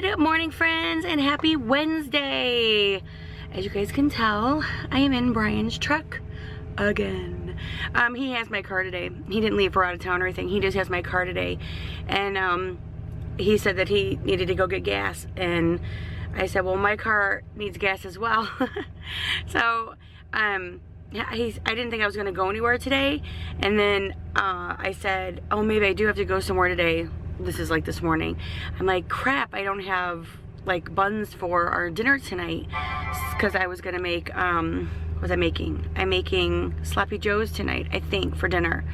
Good morning, friends, and happy Wednesday. As you guys can tell, I am in Brian's truck again. He has my car today. He didn't leave for out of town or anything. He just has my car today. And he said that he needed to go get gas. And I said, well, my car needs gas as well. So, yeah, I didn't think I was going to go anywhere today. And then I said, oh, maybe I do have to go somewhere today. This is like this morning. I'm like, crap, I don't have like buns for our dinner tonight. Because I was going to make, what was I making? I'm making Sloppy Joes tonight, I think, for dinner.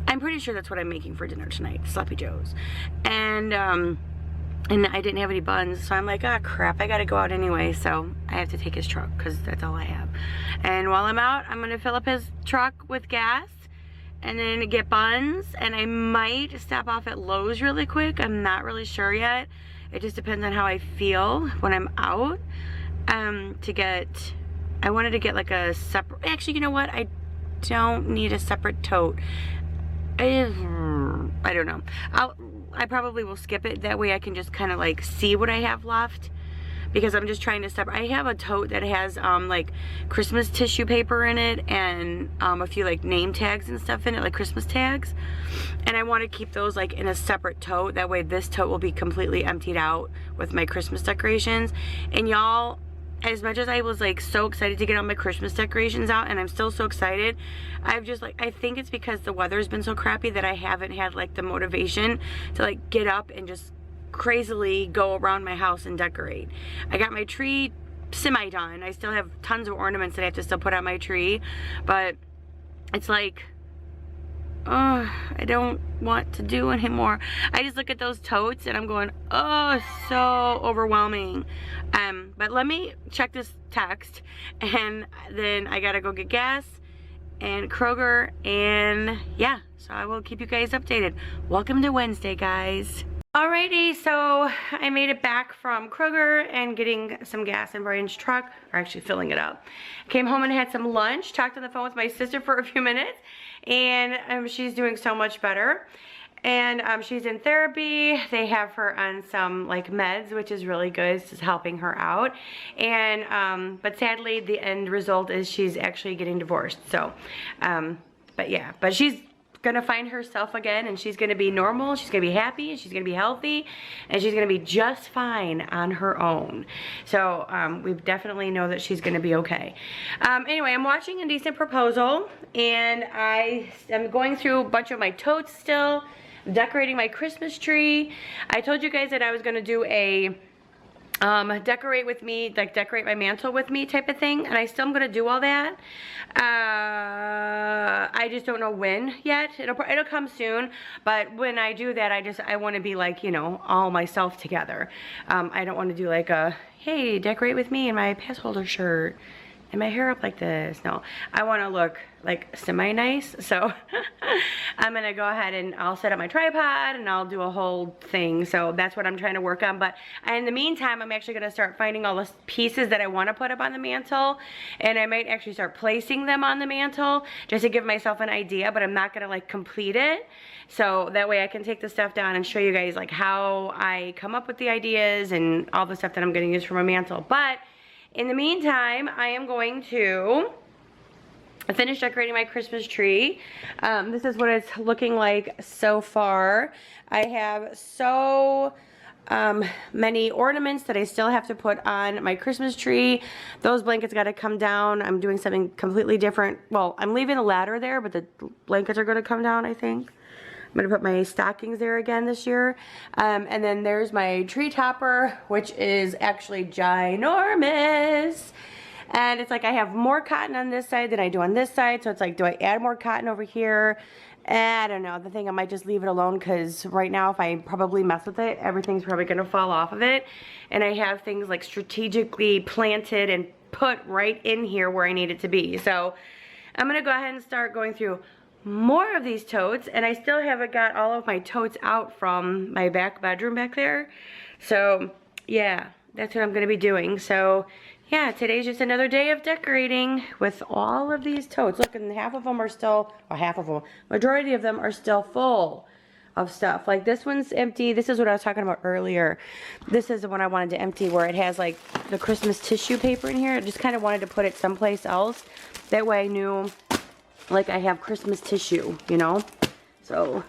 I'm pretty sure that's what I'm making for dinner tonight, Sloppy Joes. And I didn't have any buns, so I'm like, ah, crap, I gotta go out anyway, so I have to take his truck, because that's all I have. And while I'm out, I'm gonna fill up his truck with gas, and then get buns, and I might stop off at Lowe's really quick. I'm not really sure yet. It just depends on how I feel when I'm out. I wanted to get like a separate, actually, you know what? I don't need a separate tote. I don't know. I probably will skip it. That way I can just kind of like see what I have left. Because I'm just trying to separate. I have a tote that has like Christmas tissue paper in it and a few like name tags and stuff in it, like Christmas tags. And I want to keep those like in a separate tote. That way this tote will be completely emptied out with my Christmas decorations. And y'all, as much as I was like so excited to get all my Christmas decorations out, and I'm still so excited, I've just like, I think it's because the weather's been so crappy that I haven't had like the motivation to like get up and just crazily go around my house and decorate. I got my tree semi done. I still have tons of ornaments that I have to still put on my tree, but it's like, oh, I don't want to do anymore. I just look at those totes and I'm going, oh, so overwhelming. But let me check this text, and then I gotta go get gas and Kroger, and yeah, so I will keep you guys updated. Welcome to Wednesday, guys. Alrighty, so I made it back from Kroger and getting some gas in Brian's truck, or actually filling it up. Came home and had some lunch, talked on the phone with my sister for a few minutes, and she's doing so much better. And she's in therapy. They have her on some like meds, which is really good. It's just helping her out. And but sadly, the end result is she's actually getting divorced. So, but yeah, but she's gonna find herself again, and she's gonna be normal, she's gonna be happy, and she's gonna be healthy, and she's gonna be just fine on her own. So we definitely know that she's gonna be okay. Anyway, I'm watching Indecent Proposal, and I am going through a bunch of my totes still, decorating my Christmas tree. I told you guys that I was gonna do a decorate with me, like decorate my mantle with me type of thing, and I still am gonna do all that. I just don't know when yet. It'll come soon, but when I do that, I want to be like, you know, all myself together. I don't want to do like a, hey, decorate with me in my pass holder shirt and my hair up like this. No, I want to look like semi-nice. So I'm gonna go ahead and I'll set up my tripod and I'll do a whole thing. So that's what I'm trying to work on. But in the meantime, I'm actually gonna start finding all the pieces that I want to put up on the mantle, and I might actually start placing them on the mantle just to give myself an idea, but I'm not gonna like complete it. So that way I can take the stuff down and show you guys like how I come up with the ideas and all the stuff that I'm gonna use for my mantle. But in the meantime, I am going to finish decorating my Christmas tree. This is what it's looking like so far. I have so many ornaments that I still have to put on my Christmas tree. Those blankets got to come down. I'm doing something completely different. Well, I'm leaving the ladder there, but the blankets are going to come down, I think. I'm going to put my stockings there again this year. And then there's my tree topper, which is actually ginormous. And it's like I have more cotton on this side than I do on this side. So it's like, do I add more cotton over here? I don't know. The thing, I might just leave it alone, because right now if I probably mess with it, everything's probably going to fall off of it. And I have things like strategically planted and put right in here where I need it to be. So I'm going to go ahead and start going through more of these totes, and I still haven't got all of my totes out from my back bedroom back there. So yeah, that's what I'm going to be doing. So yeah, today's just another day of decorating with all of these totes. Look, and half of them are still, or half of them, majority of them are still full. of stuff. Like this one's empty. This is what I was talking about earlier. This is the one I wanted to empty where it has like the Christmas tissue paper in here. I just kind of wanted to put it someplace else. That way I knew like I have Christmas tissue, you know? So,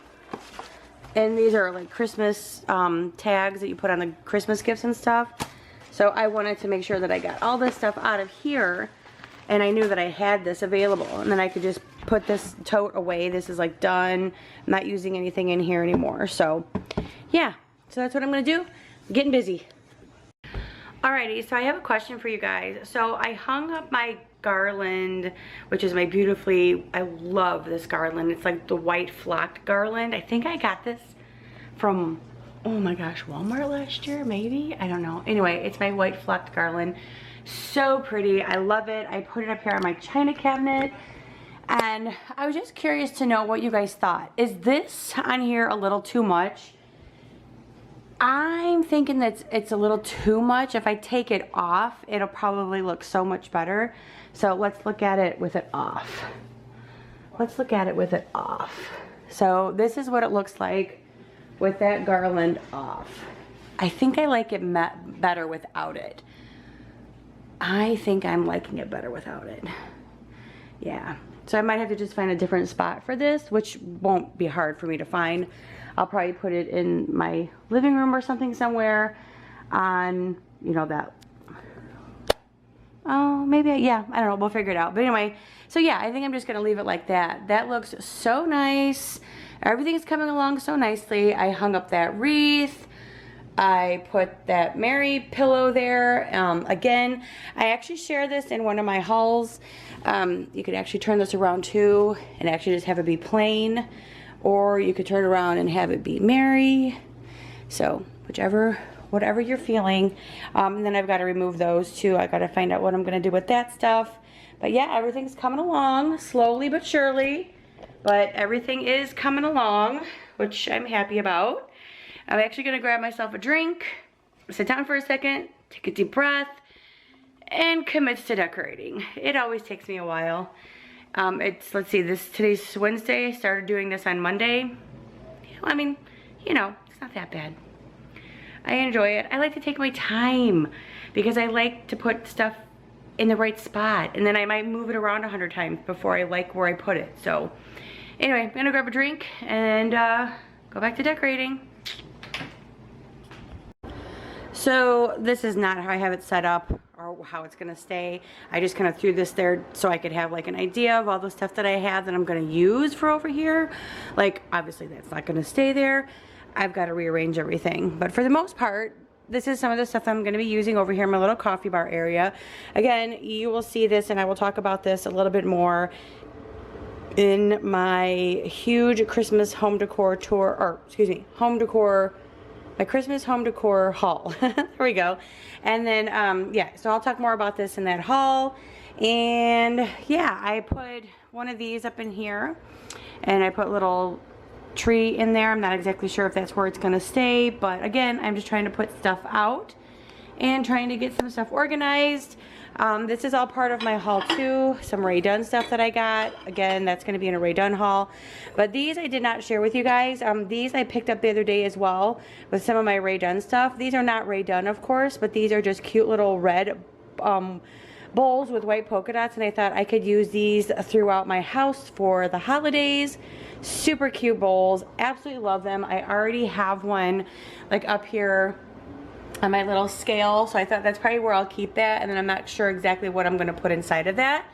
and these are like Christmas tags that you put on the Christmas gifts and stuff. So I wanted to make sure that I got all this stuff out of here, and I knew that I had this available, and then I could just put this tote away. This is like done. I'm not using anything in here anymore. So yeah, so that's what I'm gonna do. I'm getting busy. Alrighty, so I have a question for you guys. So I hung up my garland, which is my beautifully, I love this garland. It's like the white flocked garland. I think I got this from, oh my gosh, Walmart last year, maybe? I don't know. Anyway, it's my white flocked garland. So pretty. I love it. I put it up here on my china cabinet. And I was just curious to know what you guys thought. Is this on here a little too much? I'm thinking that it's a little too much. If I take it off, it'll probably look so much better. So let's look at it with it off. Let's look at it with it off. So this is what it looks like with that garland off. I think I like it better without it. I think I'm liking it better without it. Yeah. So I might have to just find a different spot for this, which won't be hard for me to find. I'll probably put it in my living room or something somewhere on, you know, that. Oh, maybe, yeah, I don't know. We'll figure it out. But anyway, so yeah, I think I'm just going to leave it like that. That looks so nice. Everything's coming along so nicely. I hung up that wreath. I put that Mary pillow there. Again, I actually share this in one of my hauls. You could actually turn this around too and actually just have it be plain, or you could turn it around and have it be Mary. So whatever you're feeling. And then I've got to remove those too. I got to find out what I'm going to do with that stuff. But yeah, everything's coming along slowly but surely. But everything is coming along, which I'm happy about. I'm actually going to grab myself a drink, sit down for a second, take a deep breath, and commit to decorating. It always takes me a while. Let's see, today's Wednesday. I started doing this on Monday. I mean, you know, it's not that bad. I enjoy it. I like to take my time because I like to put stuff in the right spot, and then I might move it around 100 times before I like where I put it. So anyway, I'm gonna grab a drink and go back to decorating. So this is not how I have it set up or how it's gonna stay. I just kind of threw this there so I could have like an idea of all the stuff that I have that I'm gonna use for over here. Like obviously that's not gonna stay there. I've got to rearrange everything, but for the most part, this is some of the stuff I'm going to be using over here in my little coffee bar area. Again, you will see this, and I will talk about this a little bit more in my huge Christmas home decor tour, or excuse me, my Christmas home decor haul. There we go. And then, yeah, so I'll talk more about this in that haul. And yeah, I put one of these up in here, and I put little tree in there. I'm not exactly sure if that's where it's gonna stay, but again, I'm just trying to put stuff out and trying to get some stuff organized. This is all part of my haul too. Some Rae Dunn stuff that I got. Again, that's gonna be in a Rae Dunn haul. But these I did not share with you guys. These I picked up the other day as well with some of my Rae Dunn stuff. These are not Rae Dunn, of course, but these are just cute little red bowls with white polka dots, and I thought I could use these throughout my house for the holidays. Super cute bowls. Absolutely love them. I already have one like up here on my little scale, so I thought that's probably where I'll keep that, and then I'm not sure exactly what I'm going to put inside of that,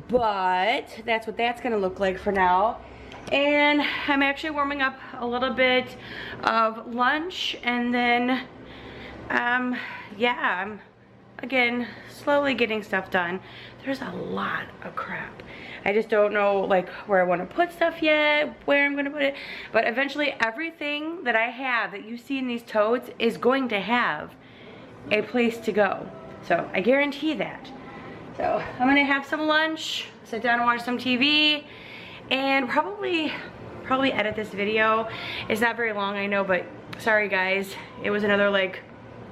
but that's what that's going to look like for now. And I'm actually warming up a little bit of lunch, and then yeah, I'm again slowly getting stuff done. There's a lot of crap. I just don't know like where I want to put stuff yet, where I'm going to put it, but eventually everything that I have that you see in these totes is going to have a place to go. So I guarantee that. So I'm going to have some lunch, sit down and watch some TV, and probably edit this video. It's not very long, I know, but sorry guys, it was another like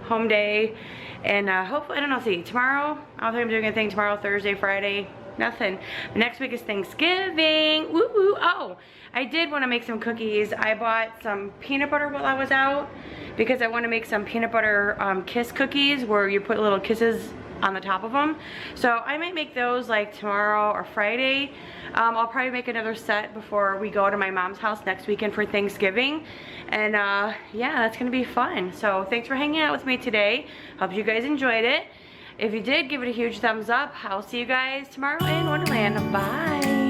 home day. And hopefully, I don't know, see, tomorrow, I don't think I'm doing anything tomorrow, Thursday, Friday, nothing. Next week is Thanksgiving, woo woo, oh, Oh, I did want to make some cookies. I bought some peanut butter while I was out because I want to make some peanut butter kiss cookies where you put little kisses on the top of them. So I might make those like tomorrow or Friday. I'll probably make another set before we go to my mom's house next weekend for Thanksgiving. And yeah, that's gonna be fun. So thanks for hanging out with me today. Hope you guys enjoyed it. If you did, give it a huge thumbs up. I'll see you guys tomorrow in Wonderland. Bye.